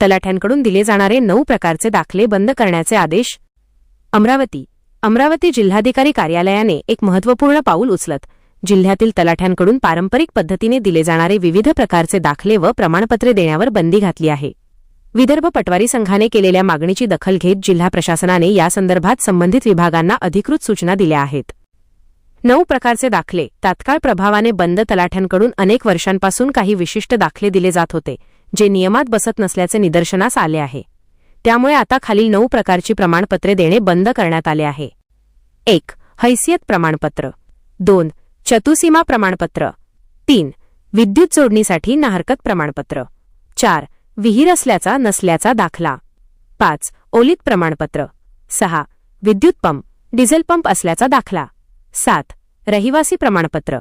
तलाठ्यांकडून दिले जाणारे 9 प्रकारचे दाखले बंद करण्याचे आदेश. अमरावती जिल्हाधिकारी कार्यालयाने एक महत्त्वपूर्ण पाऊल उचलत जिल्ह्यातील तलाठ्यांकडून पारंपरिक पद्धतीने दिले जाणारे विविध प्रकारचे दाखले व प्रमाणपत्रे देण्यावर बंदी घातली आहे. विदर्भ पटवारी संघाने केलेल्या मागणीची दखल घेत जिल्हा प्रशासनाने यासंदर्भात संबंधित विभागांना अधिकृत सूचना दिल्या आहेत. 9 प्रकारचे दाखले तात्काळ प्रभावाने बंद. तलाठ्यांकडून अनेक वर्षांपासून काही विशिष्ट दाखले दिले जात होते जे नियमात बसत नसल्याचे निदर्शनास आले आहे. त्यामुळे आता खालील 9 प्रकारची प्रमाणपत्रे देणे बंद करण्यात आले आहे. 1. हैसियत प्रमाणपत्र. 2. चतुसीमा प्रमाणपत्र. 3. विद्युत जोडणीसाठी नाहरकत प्रमाणपत्र. 4. विहीर असल्याचा नसल्याचा दाखला. 5. ओलीत प्रमाणपत्र. 6. विद्युत पंप डिझेल पंप असल्याचा दाखला. 7. रहिवासी प्रमाणपत्र.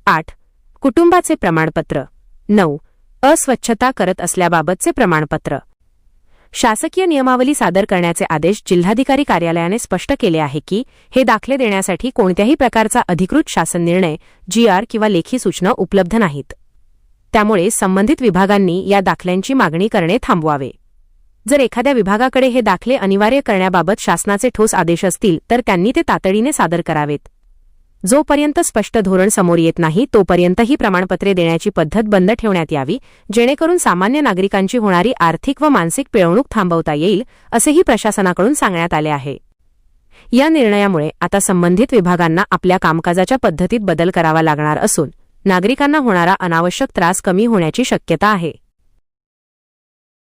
8. कुटुंबाचे प्रमाणपत्र. 9. अस्वच्छता करत असल्याबाबतचे प्रमाणपत्र. शासकीय नियमावली सादर करण्याचे आदेश. जिल्हाधिकारी कार्यालयाने स्पष्ट केले आहे की हे दाखले देण्यासाठी कोणत्याही प्रकारचा अधिकृत शासन निर्णय, GR किंवा लेखी सूचना उपलब्ध नाहीत. त्यामुळे संबंधित विभागांनी या दाखल्यांची मागणी करणे थांबवावे. जर एखाद्या विभागाकडे हे दाखले अनिवार्य करण्याबाबत शासनाचे ठोस आदेश असतील तर त्यांनी ते तातडीने सादर करावेत. जोपर्यंत स्पष्ट धोरण समोर येत नाही तोपर्यंत ही प्रमाणपत्रे देण्याची पद्धत बंद ठेवण्यात यावी, जेणेकरून सामान्य नागरिकांची होणारी आर्थिक व मानसिक पिळवणूक थांबवता येईल, असेही प्रशासनाकडून सांगण्यात आले आहे. या निर्णयामुळे आता संबंधित विभागांना आपल्या कामकाजाच्या पद्धतीत बदल करावा लागणार असून नागरिकांना होणारा अनावश्यक त्रास कमी होण्याची शक्यता आहे.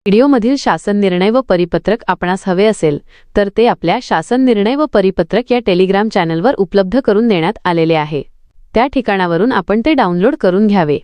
व्हिडिओमधील शासन निर्णय व परिपत्रक आपणास हवे असेल तर ते आपल्या शासन निर्णय व परिपत्रक या टेलिग्राम चॅनलवर उपलब्ध करून देण्यात आलेले आहे. त्या ठिकाणावरून आपण ते डाउनलोड करून घ्यावे.